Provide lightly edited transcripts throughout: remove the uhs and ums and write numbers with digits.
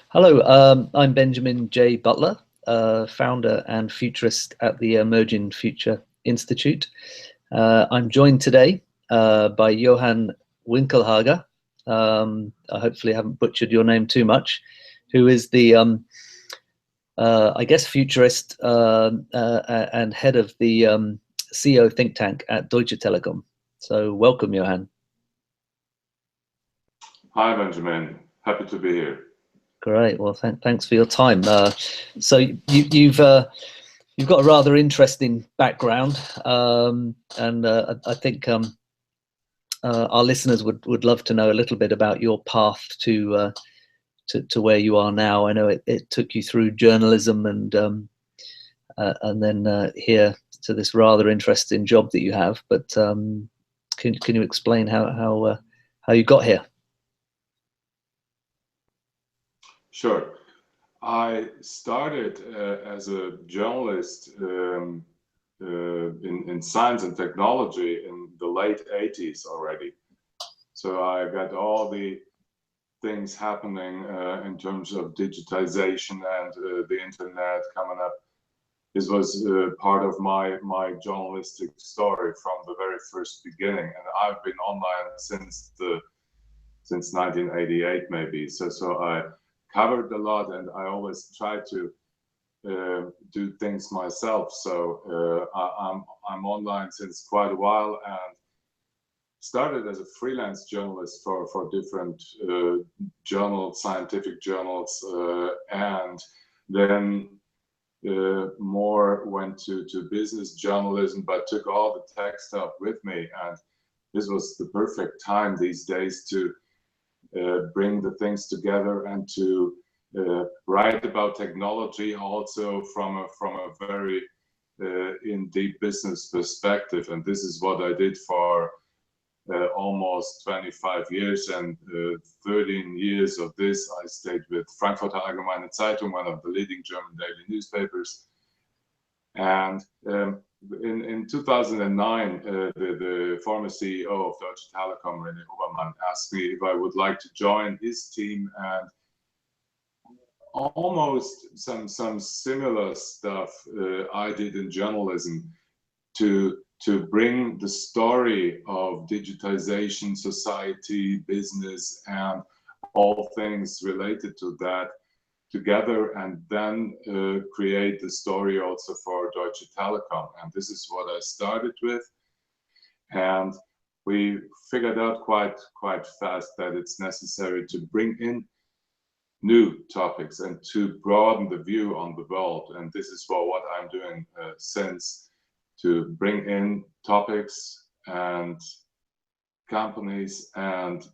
Hello, I'm Benjamin J. Butler, founder and futurist at the Emerging Future Institute. I'm joined today by Johannes Winkelfage. I hopefully haven't butchered your name too much, who is the, I guess, futurist and head of the CEO think tank at Deutsche Telekom. So welcome, Johann. Hi, Benjamin. Happy to be here. Great. Well, thanks for your time. So you've got a rather interesting background, and I think our listeners would love to know a little bit about your path to where you are now. I know it took you through journalism and then here to this rather interesting job that you have. But can you explain how you got here? Sure. I started as a journalist in science and technology in the late 80s already. So I got all the things happening in terms of digitization and the internet coming up. This was part of my journalistic story from the very first beginning, and I've been online since 1988 maybe. So I covered a lot, and I always try to do things myself. So I'm online since quite a while, and started as a freelance journalist for different journals, scientific journals, and then more went to business journalism, but took all the tech stuff with me. And this was the perfect time these days to bring the things together and to write about technology also from a very in deep business perspective. And this is what I did for almost 25 years, and 13 years of this I stayed with Frankfurter Allgemeine Zeitung, one of the leading German daily newspapers. And in 2009, the former CEO of Deutsche Telekom, René Obermann, asked me if I would like to join his team, and almost some similar stuff I did in journalism to bring the story of digitization, society, business, and all things related to that together, and then create the story also for Deutsche Telekom. And this is what I started with. And we figured out quite fast that it's necessary to bring in new topics and to broaden the view on the world. And this is what I'm doing since, to bring in topics and companies, and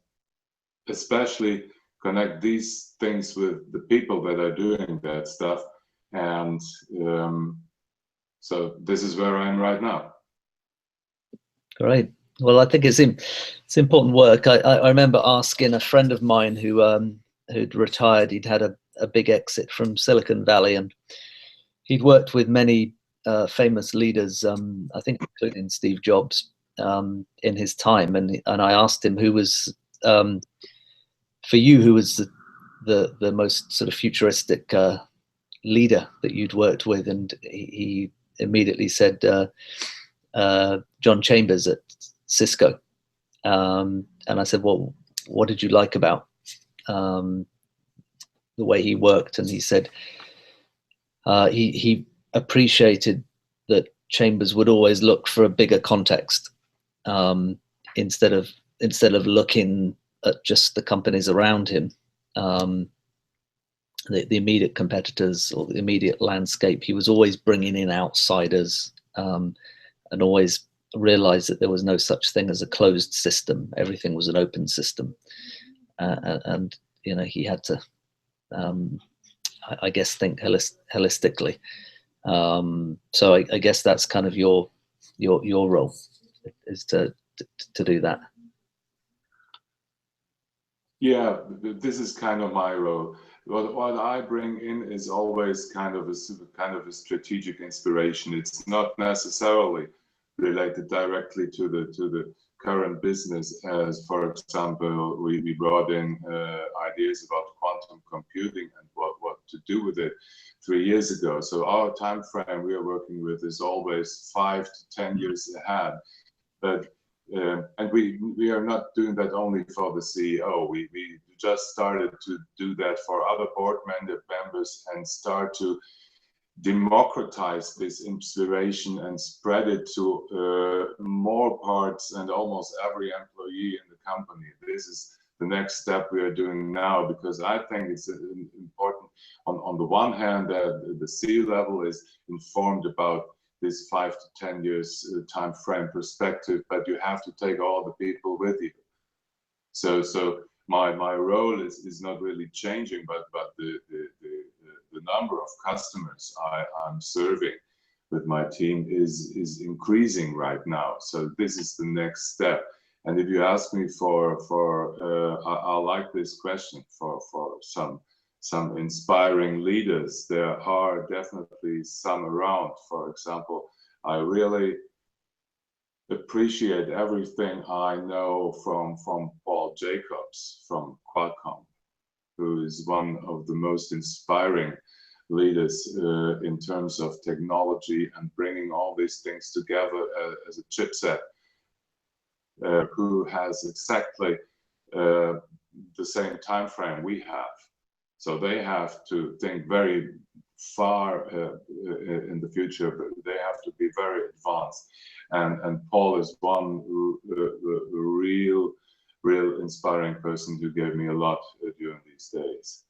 especially connect these things with the people that are doing that stuff. And so this is where I am right now. Great. Well, I think it's important work. I remember asking a friend of mine who'd retired. He'd had a big exit from Silicon Valley, and he'd worked with many famous leaders, I think including Steve Jobs, in his time. And I asked him who was, for you, who was the most sort of futuristic leader that you'd worked with, and he immediately said John Chambers at Cisco. And I said, well, what did you like about the way he worked? And he said he appreciated that Chambers would always look for a bigger context, instead of looking at just the companies around him, the immediate competitors or the immediate landscape. He was always bringing in outsiders, and always realized that there was no such thing as a closed system. Everything was an open system, and you know, he had to, I guess, think holistically. So I guess that's kind of your role, is to do that. Yeah, this is kind of my role. What I bring in is always kind of a strategic inspiration. It's not necessarily related directly to the current business, as for example we brought in ideas about quantum computing and to do with it 3 years ago. So our time frame we are working with is always 5 to 10 years ahead. But and we are not doing that only for the CEO. We just started to do that for other board members and start to democratize this inspiration and spread it to more parts and almost every employee in the company. This is the next step we are doing now, because I think it's important on the one hand that the C-level is informed about this 5 to 10 years time frame perspective, but you have to take all the people with you. So my role is not really changing, but the number of customers I'm serving with my team is increasing right now. So this is the next step. And if you ask me I like this question for some inspiring leaders, there are definitely some around. For example, I really appreciate everything I know from Paul Jacobs from Qualcomm, who is one of the most inspiring leaders in terms of technology and bringing all these things together as a chipset, who has exactly the same time frame we have. So they have to think very far in the future, but they have to be very advanced. And Paul is one real inspiring person who gave me a lot during these days.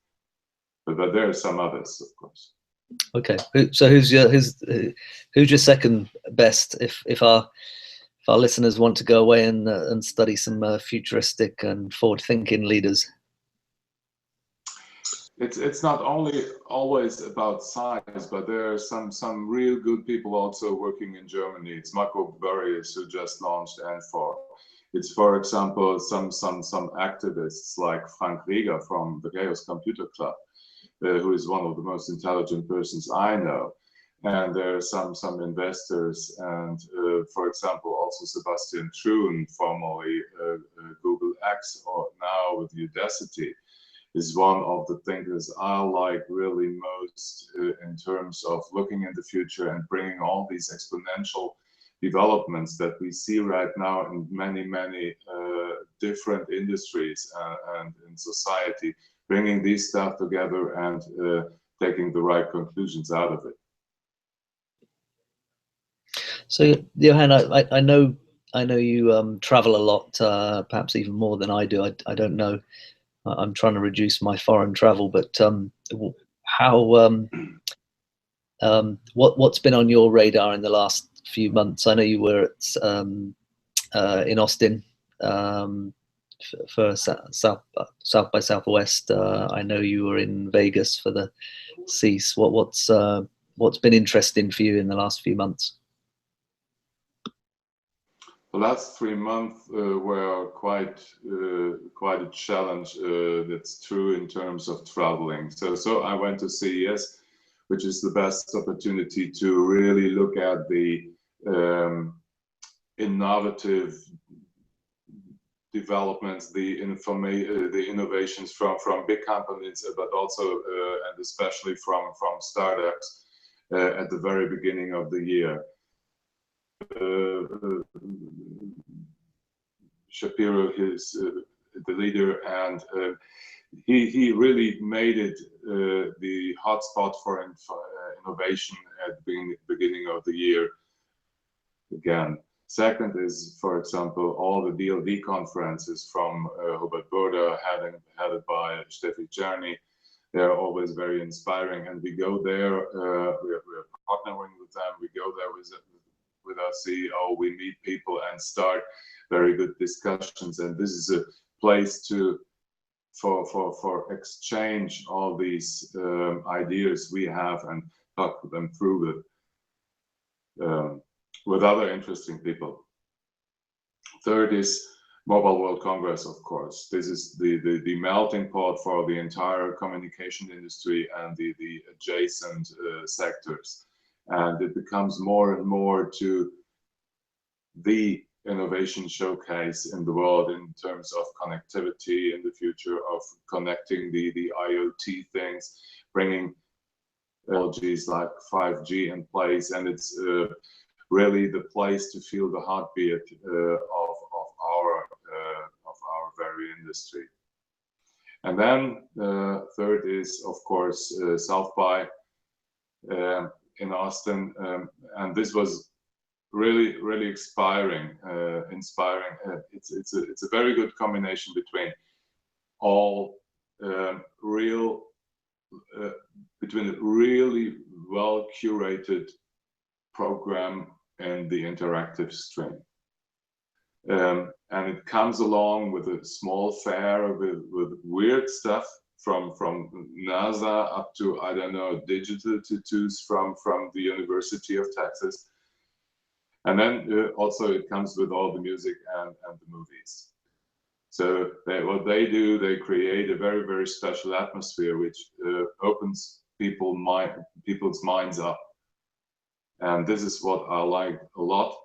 But there are some others, of course. Okay, so who's your second best? If our listeners want to go away and study some futuristic and forward-thinking leaders. It's not only always about size, but there are some real good people also working in Germany. It's Marco Börries, who just launched N4. It's, for example, some activists like Frank Rieger from the Chaos Computer Club, who is one of the most intelligent persons I know. And there are some investors, and for example, also Sebastian Truon, formerly Google X, or now with Udacity, is one of the thinkers I like really most in terms of looking in the future and bringing all these exponential developments that we see right now in many different industries and in society, bringing these stuff together and taking the right conclusions out of it. So, Johan, I know you travel a lot, perhaps even more than I do. I don't know. I'm trying to reduce my foreign travel, but what's been on your radar in the last few months? I know you were at in Austin for South by Southwest. I know you were in Vegas for the CES. What's been interesting for you in the last few months? The last 3 months were quite a challenge. That's true in terms of traveling. So I went to CES, which is the best opportunity to really look at the innovative developments, the innovations from big companies, but also and especially from startups at the very beginning of the year. Shapiro is the leader, and he really made it the hotspot for innovation at the beginning of the year again. Second is, for example, all the DLD conferences from Hubert Burda, headed by Steffi Czerny. They're always very inspiring, and we go there, we're partnering with them, we go there with our CEO, we meet people and start very good discussions, and this is a place for exchange all these ideas we have and talk them through with other interesting people. Third is Mobile World Congress, of course. This is the melting pot for the entire communication industry and the adjacent sectors. And it becomes more and more to the innovation showcase in the world in terms of connectivity, in the future of connecting the IoT things, bringing technologies like 5G in place, and it's really the place to feel the heartbeat of our very industry. And then third is, of course, South by in Austin, and this was really inspiring. It's a very good combination between all between a really well curated program and the interactive stream. And it comes along with a small fair with weird stuff from NASA up to, I don't know, digital tattoos from the University of Texas. And then also it comes with all the music and the movies. So what they do, they create a very special atmosphere which opens people's minds up. And this is what I like a lot.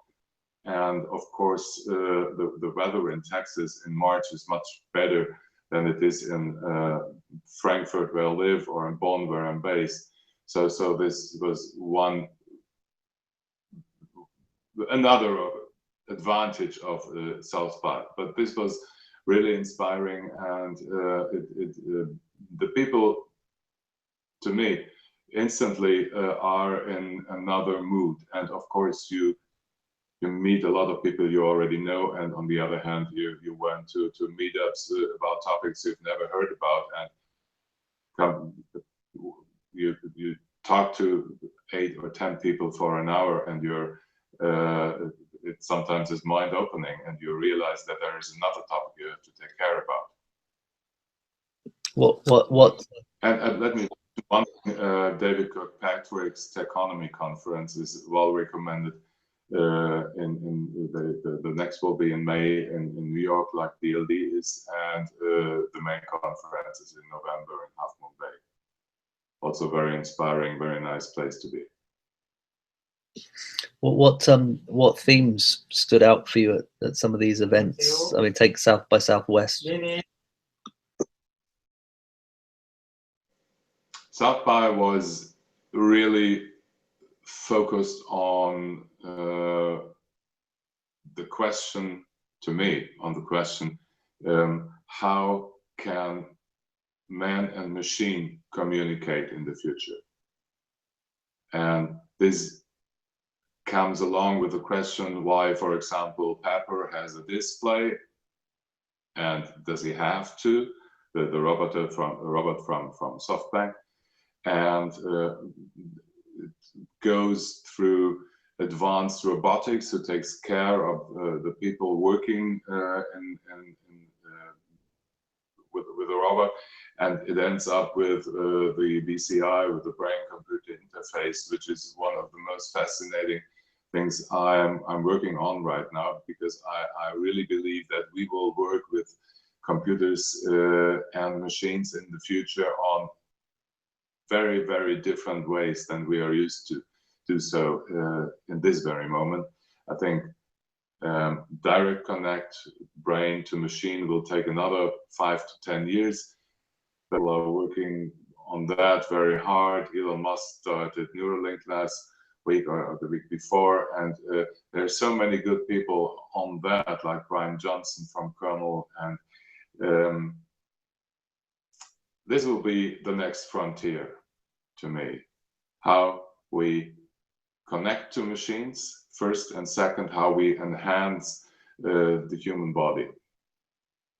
And of course, the weather in Texas in March is much better than it is in Frankfurt, where I live, or in Bonn, where I'm based. So this was another advantage of South by. But this was really inspiring, and the people, to me, instantly are in another mood. And of course, you meet a lot of people you already know, and on the other hand, you went to meetups about topics you've never heard about, and you talk to 8 or 10 people for an hour, and it sometimes is mind-opening, and you realize that there is another topic you have to take care about. What? And let me one David Kirkpatrick's Techonomy conference is well recommended. The next will be in May in New York, like DLD is, and the main conference is in November in Half Moon Bay. Also very inspiring, very nice place to be. What themes stood out for you at some of these events? I mean, take South by Southwest. South by was really focused on the question, to me, on the question, how can man and machine communicate in the future? And this comes along with the question why, for example, Pepper has a display, and does he have to? The robot from SoftBank, and it goes through advanced robotics, who takes care of the people working with a robot, and it ends up with the BCI, with the brain-computer interface, which is one of the most fascinating things I'm working on right now, because I really believe that we will work with computers and machines in the future on very different ways than we are used to do so in this very moment. I think direct connect brain to machine will take another 5 to 10 years. People are working on that very hard. Elon Musk started Neuralink last week or the week before, and there are so many good people on that, like Brian Johnson from Kernel, and this will be the next frontier to me. How we connect to machines first, and second, how we enhance the human body.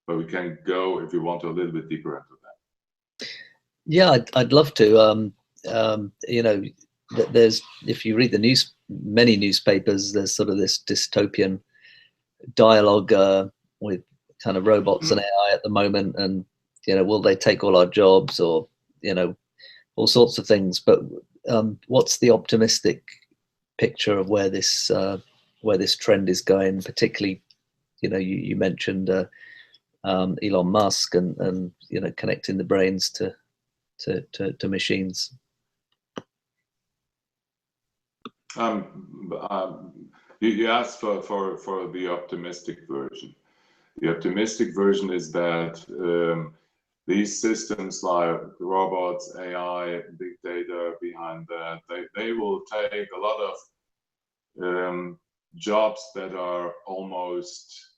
But we can go, if you want, a little bit deeper into that. Yeah, I'd love to. You know, there's, if you read the many newspapers, there's sort of this dystopian dialogue with kind of robots and AI at the moment, and you know, will they take all our jobs, or you know, all sorts of things. But what's the optimistic picture of where this trend is going? Particularly, you know, you mentioned Elon Musk and you know, connecting the brains to machines. you asked for the optimistic version. The optimistic version is that these systems like robots, AI, big data behind that, they will take a lot of jobs that are almost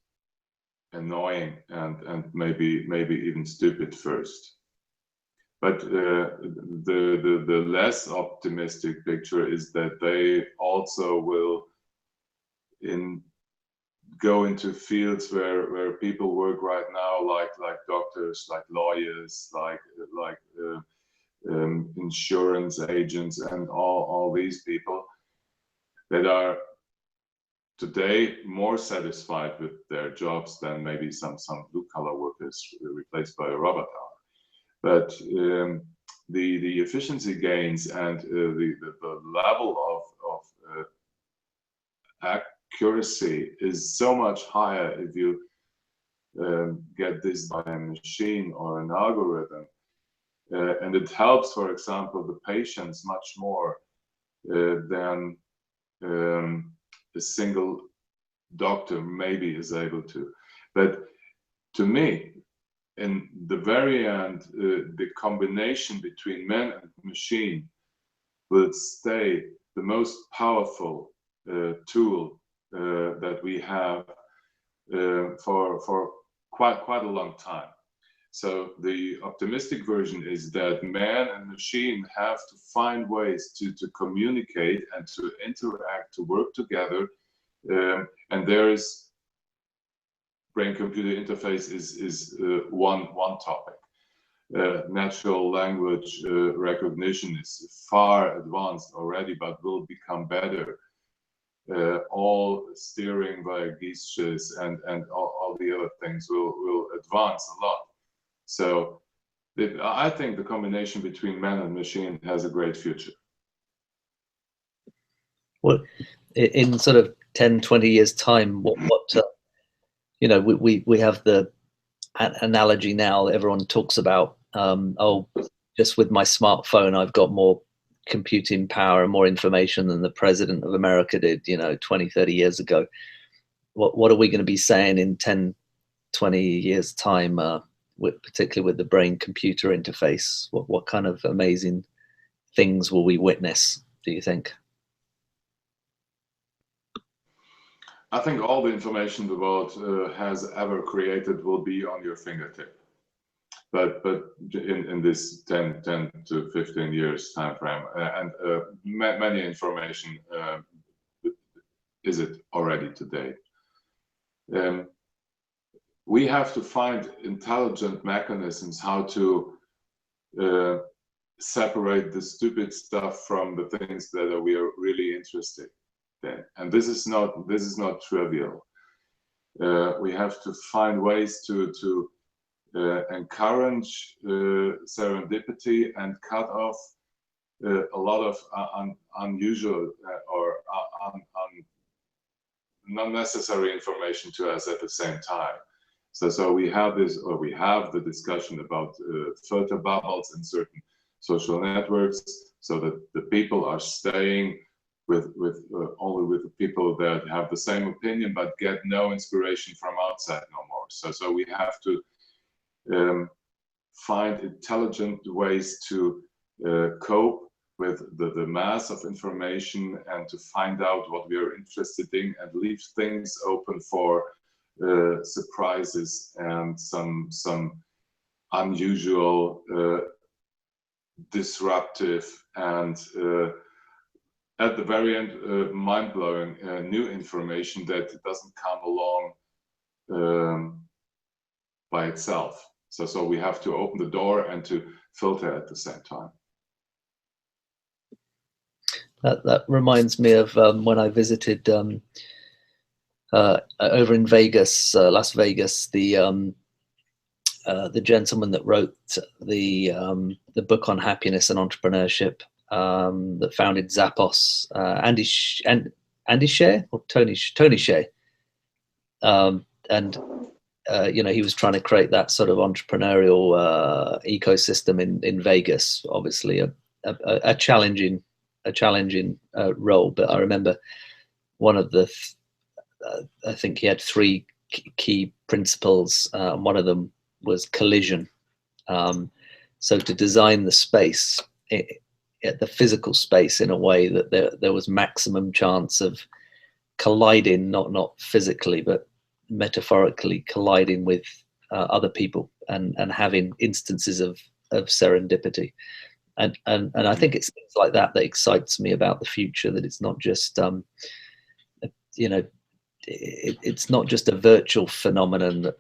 annoying and maybe even stupid first. But the less optimistic picture is that they also will go into fields where people work right now, like doctors, like lawyers, like insurance agents, and all these people that are today more satisfied with their jobs than maybe some blue-collar workers replaced by a robot are. But the efficiency gains and the level of accuracy is so much higher if you get this by a machine or an algorithm. And it helps, for example, the patients much more than a single doctor maybe is able to. But to me, in the very end, the combination between man and machine will stay the most powerful tool that we have for quite a long time. So the optimistic version is that man and machine have to find ways to communicate and to interact, to work together. And there is brain-computer interface is one topic. Natural language recognition is far advanced already, but will become better. All steering via gestures and all the other things will advance a lot. So I think the combination between man and machine has a great future. Well, in sort of 10, 20 years time, what you know, we have the analogy now that everyone talks about, oh, just with my smartphone, I've got more computing power and more information than the president of America did, you know, 20, 30 years ago. What are we going to be saying in 10, 20 years time, particularly with the brain-computer interface? What kind of amazing things will we witness, do you think? I think all the information the world has ever created will be on your fingertip. But in this 10 to 15 years time frame, and many information is it already today. We have to find intelligent mechanisms how to separate the stupid stuff from the things that we are really interested in. And this is not trivial. We have to find ways to encourage serendipity and cut off a lot of unusual or not necessary information to us at the same time. So we have the discussion about filter bubbles in certain social networks, so that the people are staying with only with the people that have the same opinion but get no inspiration from outside no more. So we have to find intelligent ways to cope with the mass of information and to find out what we are interested in and leave things open for surprises and some unusual, disruptive, and at the very end, mind-blowing new information that doesn't come along by itself. So we have to open the door and to filter at the same time. That reminds me of when I visited over in Vegas, Las Vegas, the gentleman that wrote the book on happiness and entrepreneurship, that founded Zappos, Andy Shea or Tony Shea, and you know, he was trying to create that sort of entrepreneurial ecosystem in Vegas. Obviously, a challenging role, but I remember one of the I think he had three key principles. One of them was collision. So to design the space, the physical space, in a way that there was maximum chance of colliding, not physically, but metaphorically colliding with other people, and having instances of serendipity. And I think it's things like that that excites me about the future, that it's not just it's not just a virtual phenomenon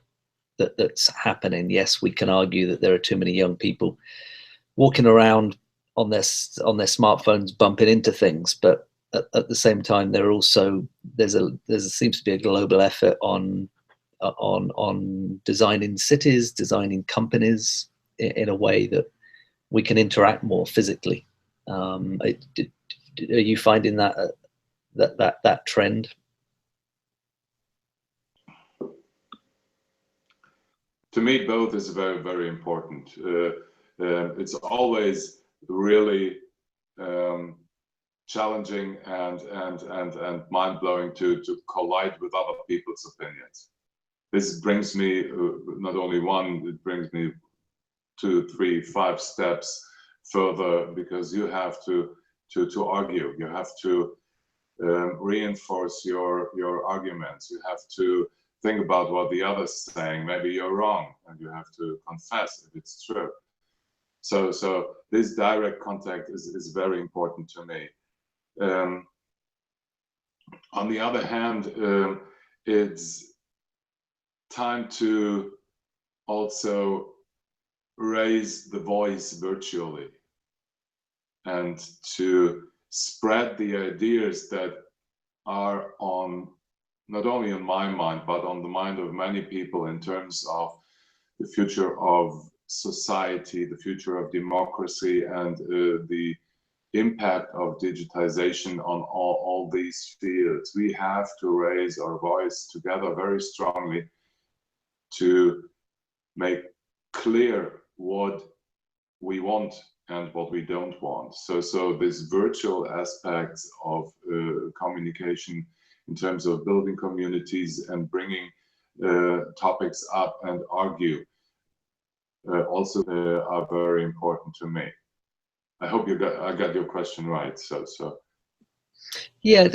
that's happening. Yes, we can argue that there are too many young people walking around on their smartphones bumping into things, but at the same time, there seems to be a global effort on designing cities, designing companies in a way that we can interact more physically. Are you finding that trend? To me, both is very, very important. It's always really challenging and mind-blowing to collide with other people's opinions. This brings me not only one, it brings me 2, 3, 5 steps further, because you have to argue. You have to reinforce your arguments. You have to think about what the other's saying. Maybe you're wrong, and you have to confess if it's true. So this direct contact is very important to me. On the other hand, it's time to also raise the voice virtually, and to spread the ideas that are on not only on my mind, but on the mind of many people, in terms of the future of society, the future of democracy, and the impact of digitization on all these fields. We have to raise our voice together very strongly to make clear what we want and what we don't want. So this virtual aspects of communication, in terms of building communities and bringing topics up and argue, also are very important to me. I hope I got your question right. So yeah,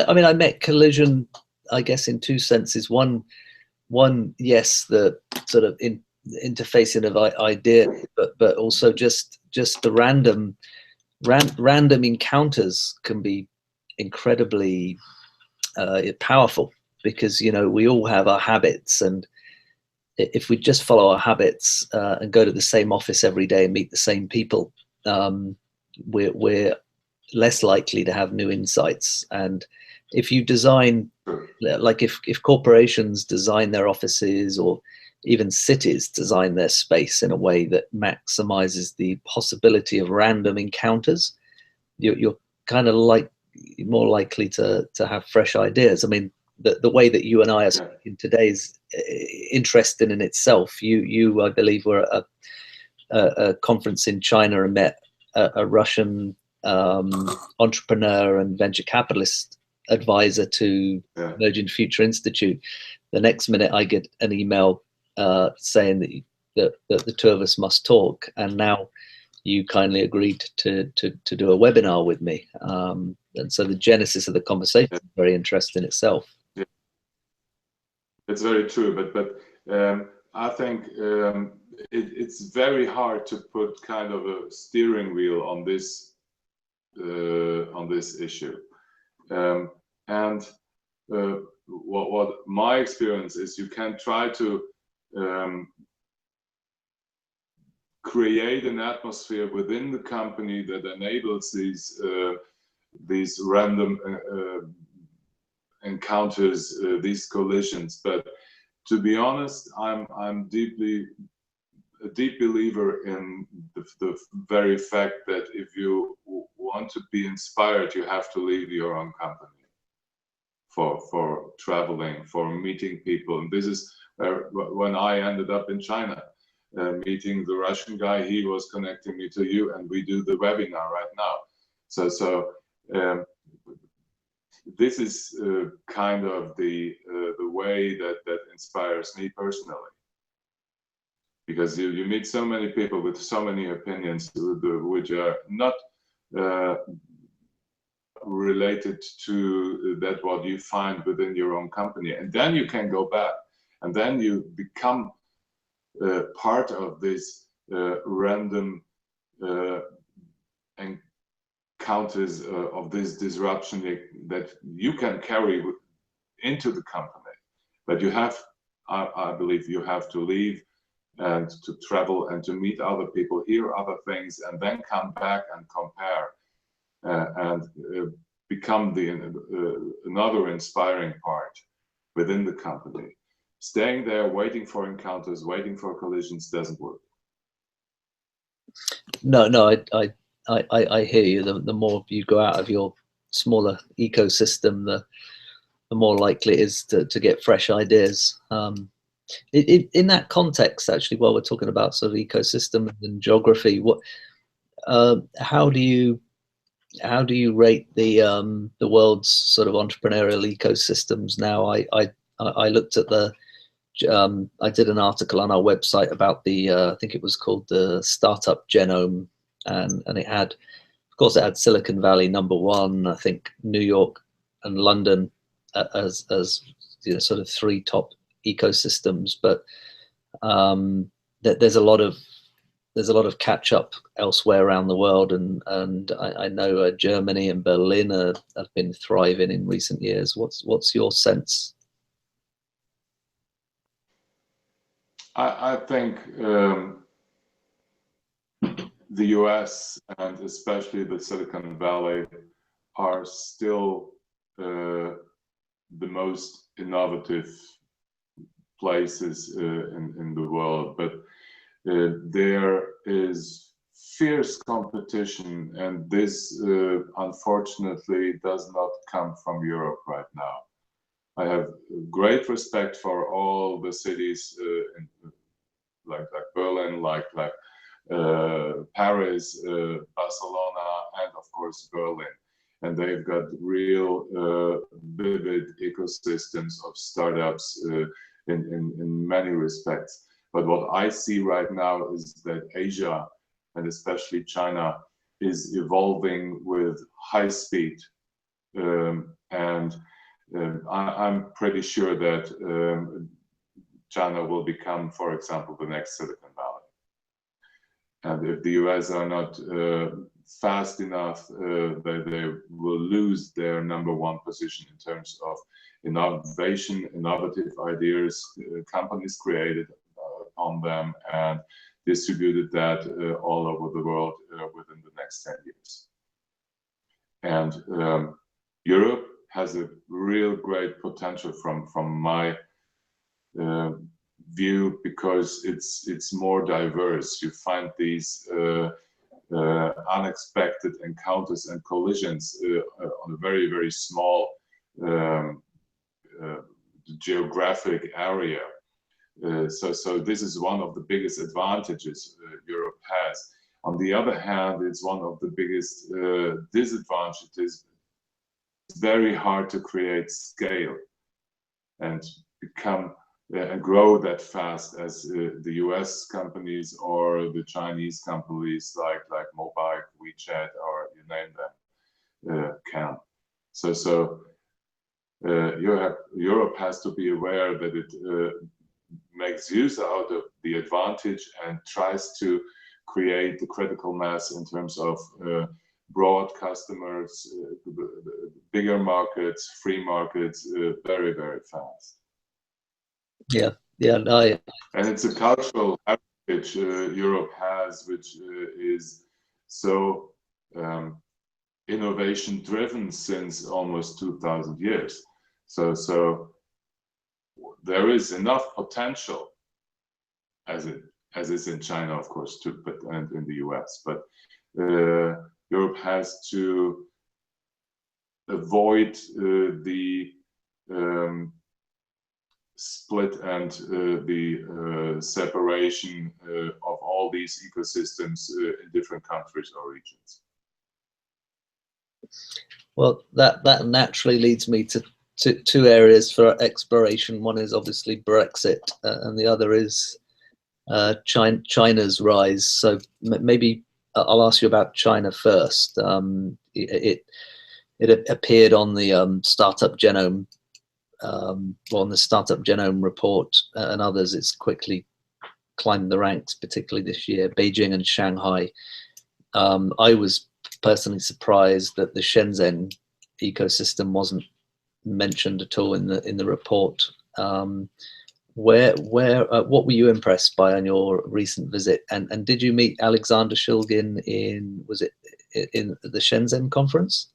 I mean, I met collision, I guess, in two senses. One, yes, the sort of interfacing of ideas, but also just the random encounters can be incredibly powerful, because we all have our habits, and if we just follow our habits and go to the same office every day and meet the same people, we're less likely to have new insights. And if you design, like if corporations design their offices, or even cities design their space in a way that maximizes the possibility of random encounters, you're kind of more likely to have fresh ideas. I mean, the way that you and I are speaking today is interesting in itself. You I believe, were at a conference in China and met a Russian entrepreneur and venture capitalist advisor to Emerging Future Institute. The next minute, I get an email saying that the two of us must talk, and now you kindly agreed to do a webinar with me. And so the genesis of the conversation is very interesting itself. Yeah. It's very true, but I think it's very hard to put kind of a steering wheel on this issue. And what my experience is, you can try to create an atmosphere within the company that enables these random encounters, these collisions. But to be honest, I'm a deep believer in the very fact that if you want to be inspired, you have to leave your own company for traveling, for meeting people. And this is when I ended up in China, meeting the Russian guy. He was connecting me to you, and we do the webinar right now. So this is kind of the way that inspires me personally, because you meet so many people with so many opinions which are not related to that what you find within your own company, and then you can go back and then you become part of this random encounters of this disruption that you can carry into the company. But you have, I believe, you have to leave and to travel and to meet other people, hear other things, and then come back and compare and become another inspiring part within the company. Staying there, waiting for encounters, waiting for collisions doesn't work. No, I hear you. The more you go out of your smaller ecosystem, the more likely it is to get fresh ideas. In that context, actually, while we're talking about sort of ecosystem and geography, how do you rate the world's sort of entrepreneurial ecosystems now? I looked at I did an article on our website about I think it was called the Startup Genome, and it had, of course, it had Silicon Valley #1, I think New York and London as sort of 3 top ecosystems, but there's a lot of catch up elsewhere around the world, and I know Germany and Berlin have been thriving in recent years. What's your sense? I think the US and especially the Silicon Valley are still the most innovative places in the world, but there is fierce competition, and this unfortunately does not come from Europe right now. I have great respect for all the cities like Berlin, like Paris, Barcelona, and of course Berlin. And they've got real vivid ecosystems of startups in many respects. But what I see right now is that Asia, and especially China, is evolving with high speed. I'm pretty sure that China will become, for example, the next Silicon Valley. And if the US are not fast enough, they will lose their #1 position in terms of innovation, innovative ideas, companies created on them and distributed that all over the world within the next 10 years. And Europe has a real great potential from my view, because it's more diverse. You find these unexpected encounters and collisions on a very, very small geographic area. So this is one of the biggest advantages Europe has. On the other hand, it's one of the biggest disadvantages. It's very hard to create scale and become and grow that fast as the US companies or the Chinese companies like Mobile, WeChat, or you name them can. So Europe has to be aware that it makes use out of the advantage and tries to create the critical mass in terms of broad customers, bigger markets, free markets, very, very fast. Yeah. And it's a cultural heritage Europe has, which is so innovation driven since almost 2,000 years. So there is enough potential, as is in China, of course, too, but and in the US. But Europe has to avoid the split and the separation of all these ecosystems in different countries or regions. Well, that naturally leads me to two areas for exploration. One is obviously Brexit, and the other is China's rise. So maybe I'll ask you about China first. It appeared on the Startup Genome, on the Startup Genome report and others. It's quickly climbed the ranks, particularly this year. Beijing and Shanghai. I was personally surprised that the Shenzhen ecosystem wasn't mentioned at all in the report. What were you impressed by on your recent visit? And did you meet Alexander Shulgin in the Shenzhen conference?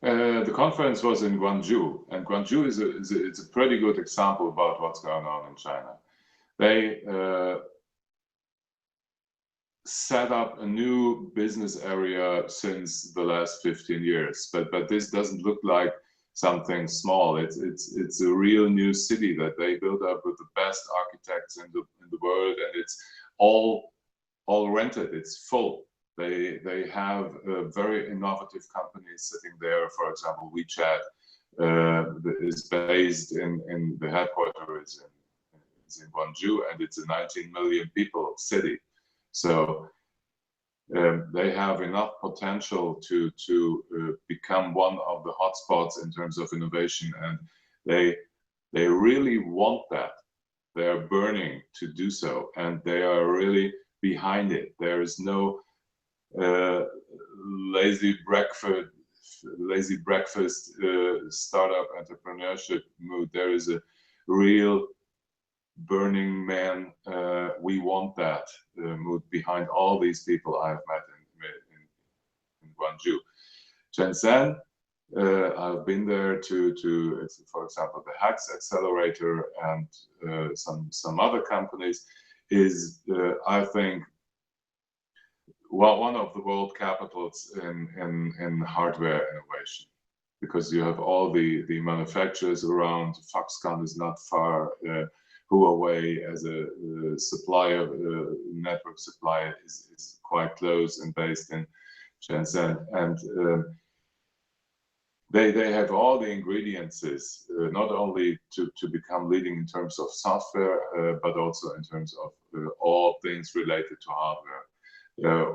The conference was in Guangzhou, and Guangzhou is a pretty good example about what's going on in China. They set up a new business area since the last 15 years, but this doesn't look like something small. It's a real new city that they built up with the best architects in the world, and it's all rented. It's full. They have very innovative companies sitting there. For example, WeChat is based in the headquarters is in Guangzhou, and it's a 19 million people city. So they have enough potential to become one of the hotspots in terms of innovation, and they really want that. They are burning to do so, and they are really behind it. There is no lazy breakfast startup entrepreneurship mood. There is a real burning man, we want that mood behind all these people I've met in Guangzhou. Shenzhen, I've been there to for example, the Hacks Accelerator and some other companies, is I think one of the world capitals in hardware innovation, because you have all the manufacturers around. Foxconn is not far. Huawei as a supplier, network supplier, is quite close and based in Shenzhen, and they have all the ingredients, not only to become leading in terms of software, but also in terms of all things related to hardware.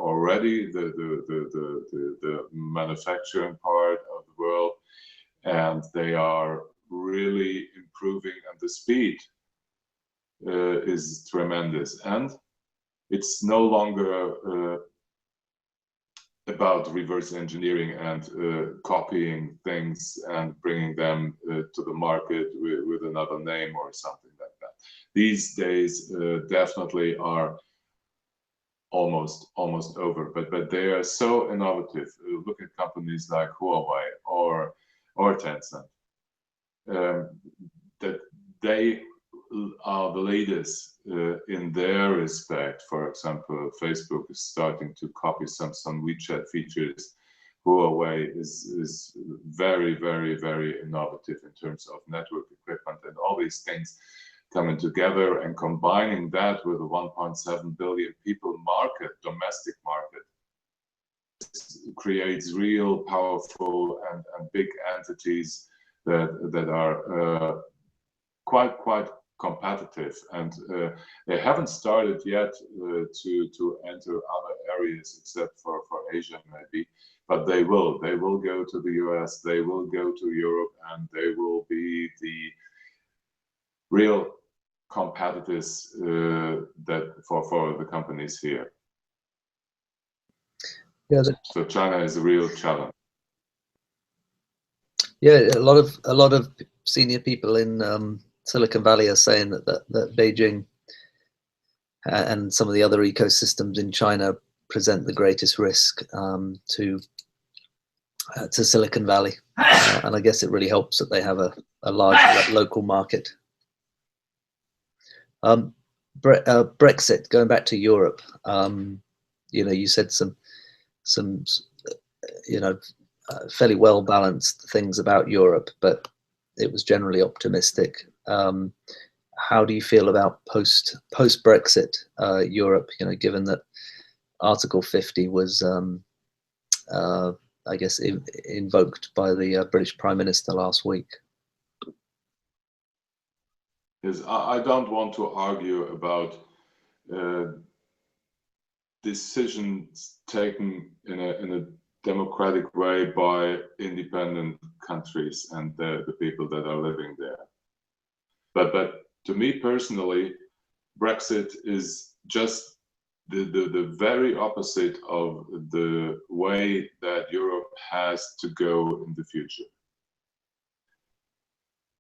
Already the manufacturing part of the world, and they are really improving, and the speed is tremendous, and it's no longer about reverse engineering and copying things and bringing them to the market with another name or something like that. These days definitely are almost over, but they are so innovative. Look at companies like Huawei or Tencent, that they are the leaders in their respect. For example, Facebook is starting to copy some WeChat features. Huawei is very innovative in terms of network equipment, and all these things coming together and combining that with a 1.7 billion people market, domestic market, creates real powerful and big entities that are quite competitive, and they haven't started yet to enter other areas except for Asia maybe, but they will go to the US, they will go to Europe, and they will be the real competitors that for the companies here. Yeah, so China is a real challenge. Yeah, a lot of senior people in Silicon Valley are saying that Beijing and some of the other ecosystems in China present the greatest risk to Silicon Valley, and I guess it really helps that they have a large local market. Brexit, going back to Europe, you said some fairly well balanced things about Europe, but it was generally optimistic. How do you feel about post Brexit Europe? Given that Article 50 was I guess, invoked by the British Prime Minister last week. Yes, I don't want to argue about decisions taken in a democratic way by independent countries and the people that are living there. But to me personally, Brexit is just the very opposite of the way that Europe has to go in the future.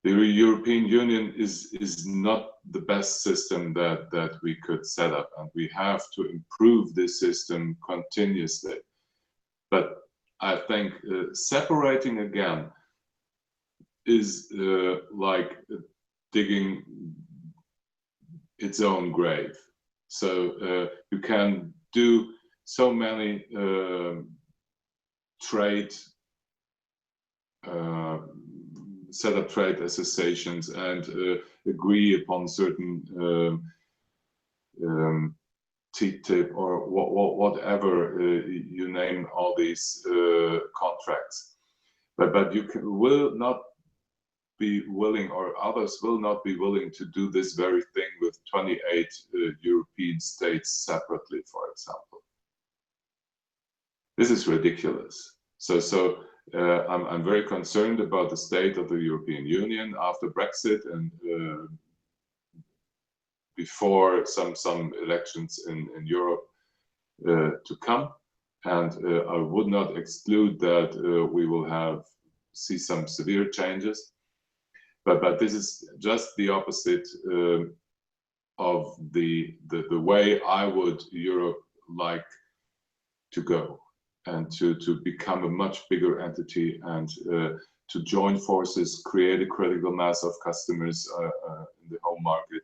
The European Union is not the best system that we could set up, and we have to improve this system continuously. But I think separating again is like digging its own grave. So you can do so many trade set up trade associations and agree upon certain TTIP or whatever you name all these contracts, but you will not be willing, or others will not be willing to do this very thing with 28 European states separately, for example. This is ridiculous. So I'm very concerned about the state of the European Union after Brexit and before some elections in Europe to come. And I would not exclude that we will see some severe changes. But this is just the opposite of the way I would Europe like to go, and to become a much bigger entity and to join forces, create a critical mass of customers in the home market,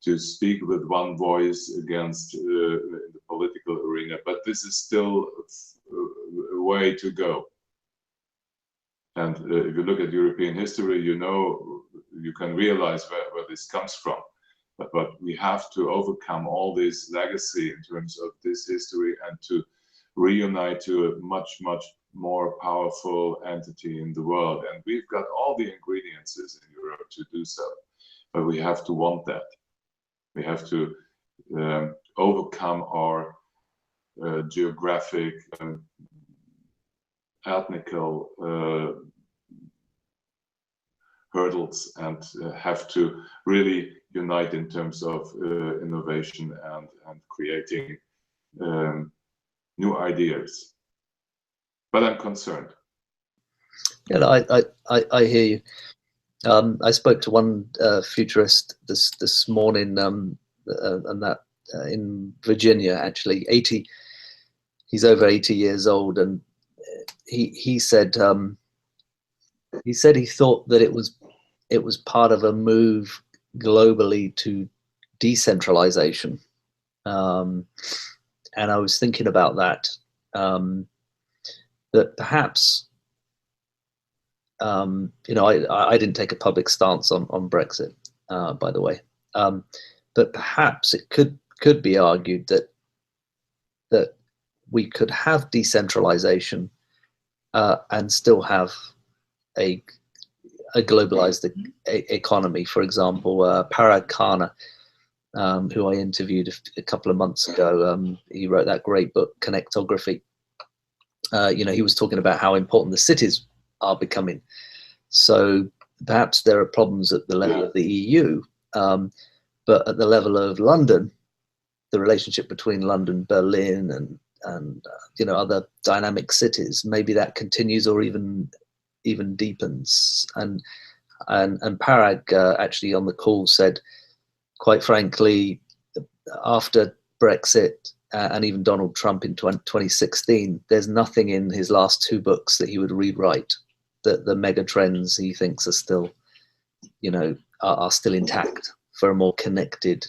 to speak with one voice against the political arena. But this is still a way to go. And if you look at European history, you can realize where this comes from. But we have to overcome all this legacy in terms of this history and to reunite to a much more powerful entity in the world. And we've got all the ingredients in Europe to do so. But we have to want that. We have to overcome our geographic and ethnical hurdles and have to really unite in terms of innovation and creating new ideas. But I'm concerned. Yeah, I hear you. I spoke to one futurist this morning, and that in Virginia, actually, 80. He's over 80 years old, and he said he thought that it was part of a move globally to decentralization, and I was thinking about that. That perhaps. I didn't take a public stance on Brexit, by the way, but perhaps it could be argued that we could have decentralization and still have a globalized economy. For example, Parag Khanna, who I interviewed a couple of months ago, he wrote that great book, Connectography. He was talking about how important the cities are becoming. So perhaps there are problems at the level of the EU, but at the level of London, the relationship between London, Berlin, and other dynamic cities, maybe that continues or even deepens. And Parag actually on the call said, quite frankly, after Brexit and even Donald Trump in 2016, there's nothing in his last two books that he would rewrite. The mega trends he thinks are still, are still intact for a more connected,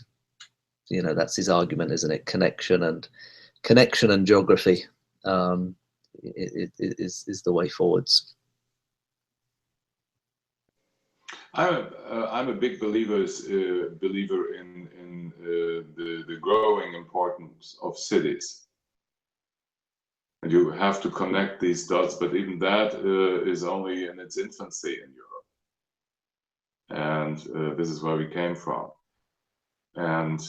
that's his argument, isn't it? Connection and geography is the way forwards. I'm a big believer in the growing importance of cities. And you have to connect these dots, but even that is only in its infancy in Europe. And this is where we came from. And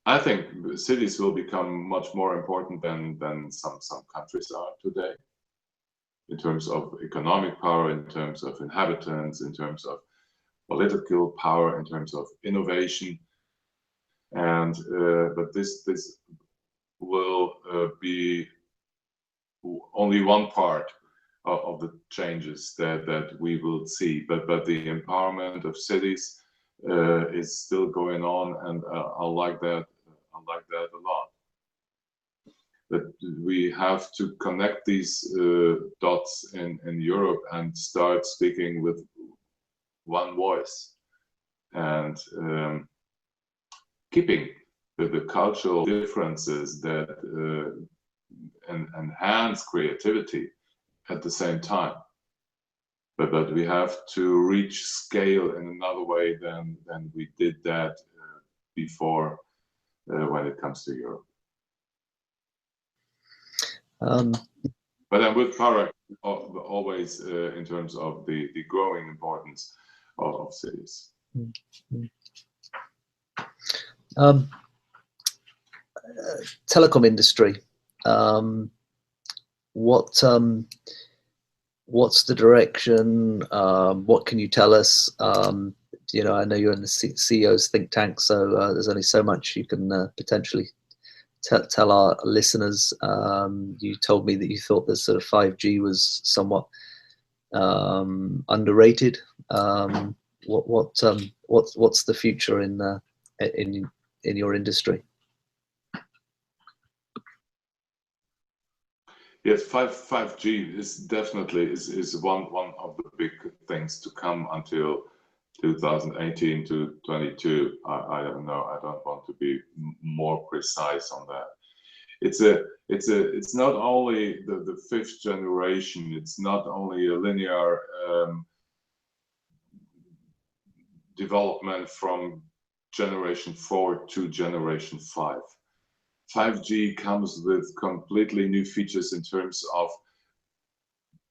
I think cities will become much more important than some countries are today, in terms of economic power, in terms of inhabitants, in terms of political power, in terms of innovation. And but this will be only one part of the changes that we will see. But the empowerment of cities is still going on, and I like that. I like that a lot. That we have to connect these dots in Europe and start speaking with one voice, and keeping the cultural differences that enhance creativity at the same time. But we have to reach scale in another way than we did that before when it comes to Europe. But I'm with Parag always in terms of the growing importance of cities. Telecom industry. What's the direction? What can you tell us? You know, I know you're in the CEO's think tank, so there's only so much you can potentially tell our listeners. You told me that you thought that sort of 5G was somewhat underrated. What's the future in your industry? Yes, 5G is definitely is one of the big things to come until 2018 to 22. I don't know. I don't want to be more precise on that. It's not only the fifth generation. It's not only a linear development from generation 4 to generation 5. 5G comes with completely new features in terms of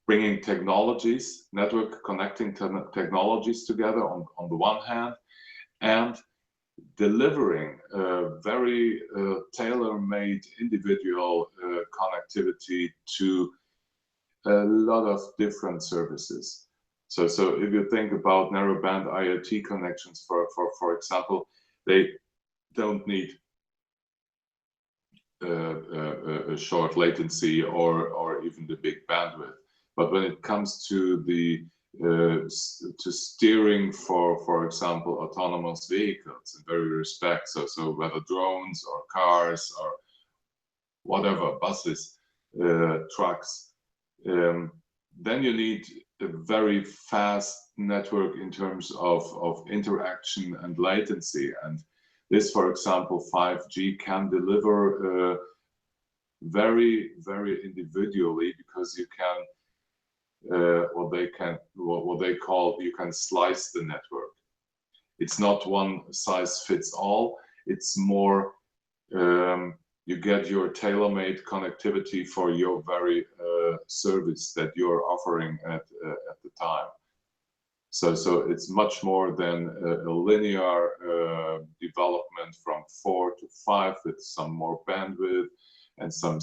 bringing technologies, network connecting technologies together on the one hand, and delivering very tailor-made individual connectivity to a lot of different services. So if you think about narrowband IoT connections, for example, they don't need a short latency or even the big bandwidth. But when it comes to the to steering for example, autonomous vehicles in various respects, so whether drones or cars or whatever, buses, trucks, then you need a very fast network in terms of interaction and latency. And this, for example, 5G can deliver very, very individually, because you can what they call, you can slice the network. It's not one size fits all. It's more you get your tailor-made connectivity for your very service that you're offering at the time. So it's much more than a linear development from 4 to 5 with some more bandwidth and some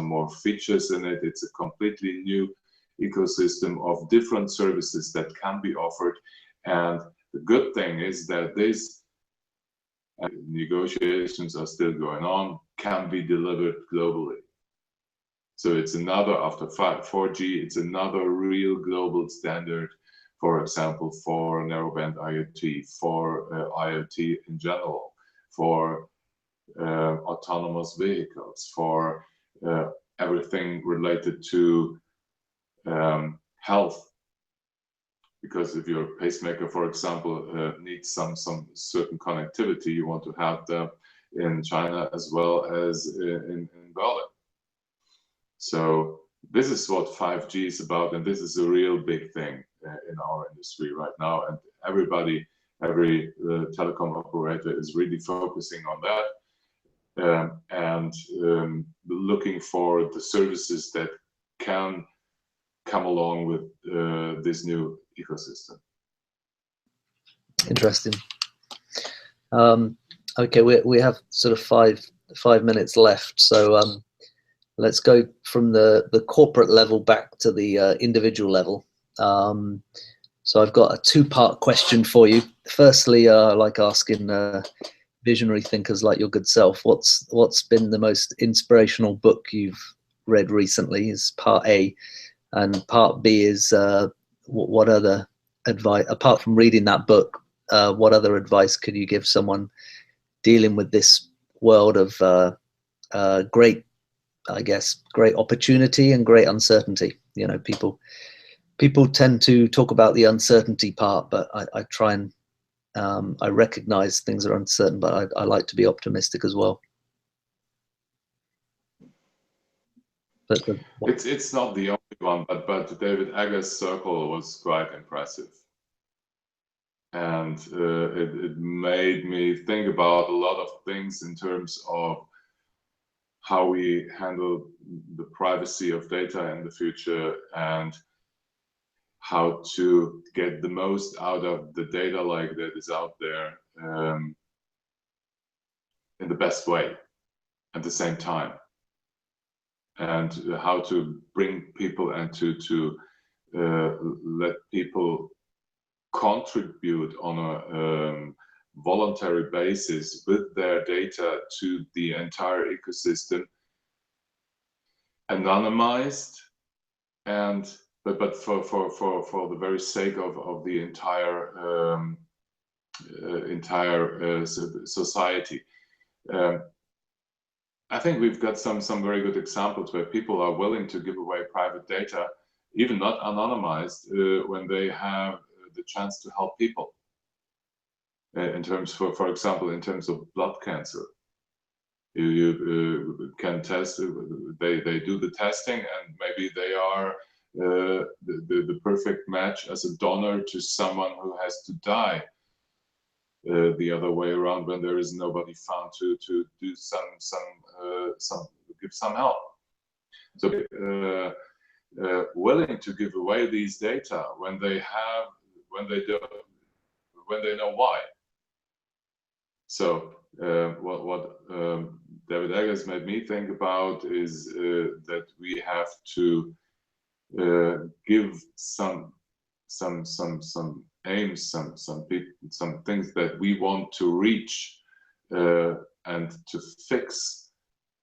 more features in it. It's a completely new ecosystem of different services that can be offered. And the good thing is that these negotiations are still going on, can be delivered globally. So it's another, after 4G, it's another real global standard, for example, for narrowband IoT, for IoT in general, for autonomous vehicles, for everything related to health. Because if your pacemaker, for example, needs some certain connectivity, you want to have that in China as well as in Berlin. So this is what 5G is about, and this is a real big thing in our industry right now. And every telecom operator is really focusing on that. and looking for the services that can come along with this new ecosystem. Interesting. Okay, we have sort of five minutes left, so let's go from the corporate level back to the individual level. So I've got a two-part question for you. Firstly, I like asking visionary thinkers like your good self, what's been the most inspirational book you've read recently, is part A, and part B is what other advice, apart from reading that book, what other advice could you give someone dealing with this world of great opportunity and great uncertainty? You know, people tend to talk about the uncertainty part, but I try and I recognize things are uncertain, but I like to be optimistic as well. But it's not the only one, but David Egger's Circle was quite impressive, and it made me think about a lot of things in terms of how we handle the privacy of data in the future, and how to get the most out of the data like that is out there in the best way at the same time, and how to bring people and to let people contribute on a voluntary basis with their data to the entire ecosystem, anonymized, and but for the very sake of the entire society. I think we've got some very good examples where people are willing to give away private data, even not anonymized, when they have the chance to help people. In terms, for example, in terms of blood cancer, you can test. They do the testing, and maybe they are the perfect match as a donor to someone who has to die. The other way around, when there is nobody found to do give some help. So willing to give away these data when they know why. So what David Eggers made me think about is that we have to give some aims, some things that we want to reach and to fix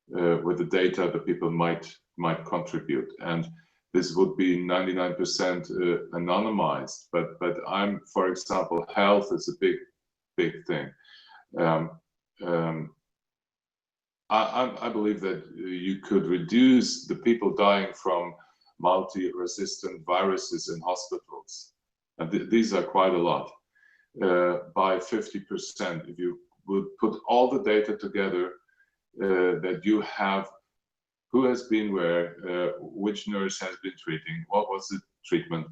with the data that people might contribute. And this would be 99% anonymized, but I'm, for example, health is a big thing. I believe that you could reduce the people dying from multi-resistant viruses in hospitals, and these are quite a lot, by 50% if you would put all the data together that you have, who has been where, which nurse has been treating, what was the treatment,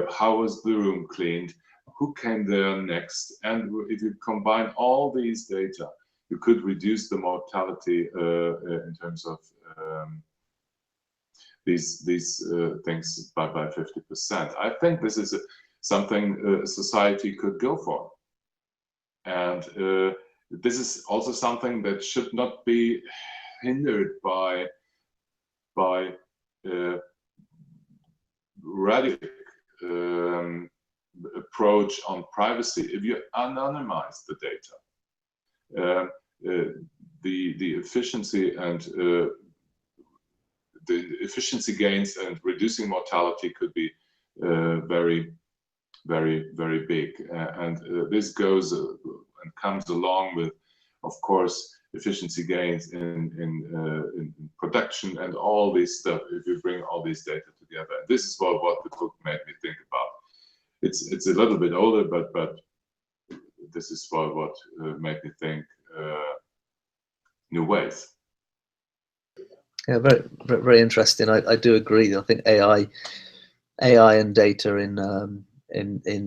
how was the room cleaned, who came there next, and if you combine all these data, you could reduce the mortality in terms of these things by 50%. I think this is something society could go for, and this is also something that should not be hindered by radical approach on privacy. If you anonymize the data, the efficiency and the efficiency gains and reducing mortality could be very big, and this goes and comes along with, of course, efficiency gains in production and all this stuff. If you bring all these data together, this is what the book made me think about. It's a little bit older, but this is what made me think new ways. Yeah, very interesting. I do agree. I think AI and data in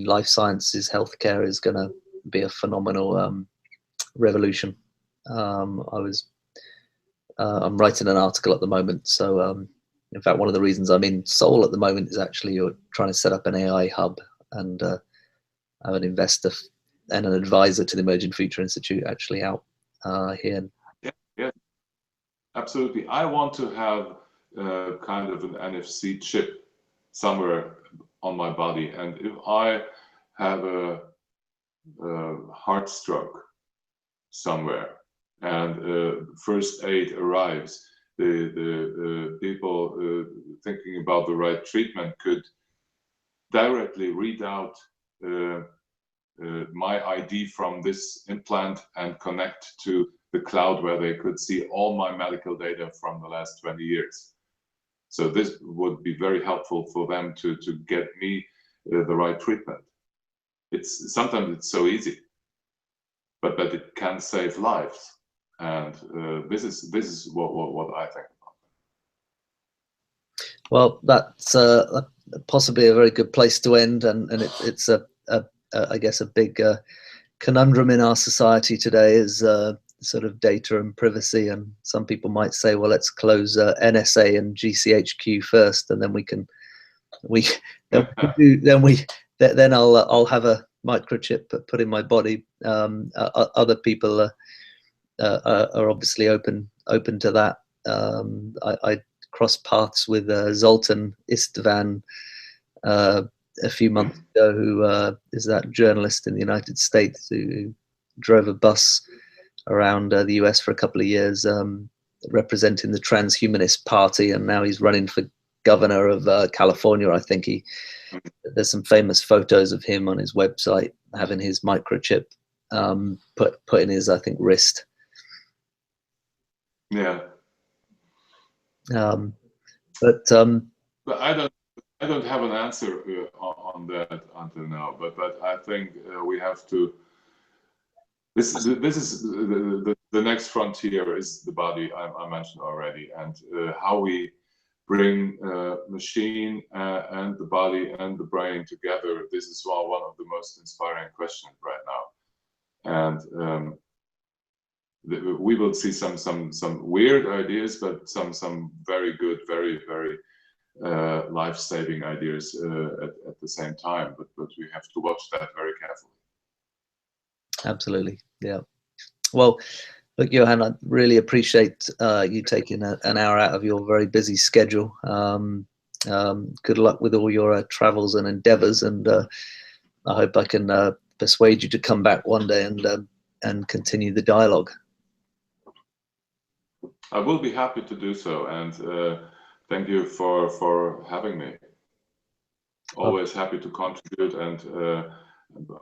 life sciences, healthcare is going to be a phenomenal revolution. I was I'm writing an article at the moment. So in fact, one of the reasons I'm in Seoul at the moment is actually you're trying to set up an AI hub, and I'm an investor and an advisor to the Emerging Future Institute actually out here. Yeah, absolutely. I want to have kind of an NFC chip somewhere on my body, and if I have a heart stroke somewhere and first aid arrives, the people thinking about the right treatment could directly read out my ID from this implant and connect to the cloud, where they could see all my medical data from the last 20 years. So this would be very helpful for them to get me the right treatment. Sometimes it's so easy, but it can save lives, and this is what I think about. Well, that's possibly a very good place to end, and it's I guess a big conundrum in our society today is sort of data and privacy. And some people might say, well, let's close NSA and GCHQ first, and then then I'll have a microchip put in my body. Other people are obviously open to that. I crossed paths with Zoltan Istvan a few months ago, who is that journalist in the United States who drove a bus around the US for a couple of years, representing the Transhumanist Party, and now he's running for governor of California. I think there's some famous photos of him on his website having his microchip put in his, I think, wrist. Yeah. But I don't have an answer on that until now. But I think we have to. This is the next frontier is the body I mentioned already, and how we bring machine and the body and the brain together. This is one of the most inspiring questions right now, and we will see some weird ideas, but some very good, very life-saving ideas at the same time. But we have to watch that very carefully. Absolutely, yeah. Well, look, Johan, I really appreciate you taking an hour out of your very busy schedule. Good luck with all your travels and endeavors, and I hope I can persuade you to come back one day and continue the dialogue. I will be happy to do so, and thank you for having me. Always happy to contribute and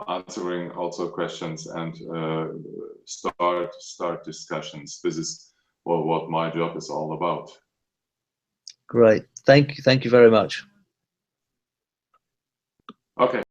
answering also questions and start discussions. This is what my job is all about. Great. Thank you very much. Okay.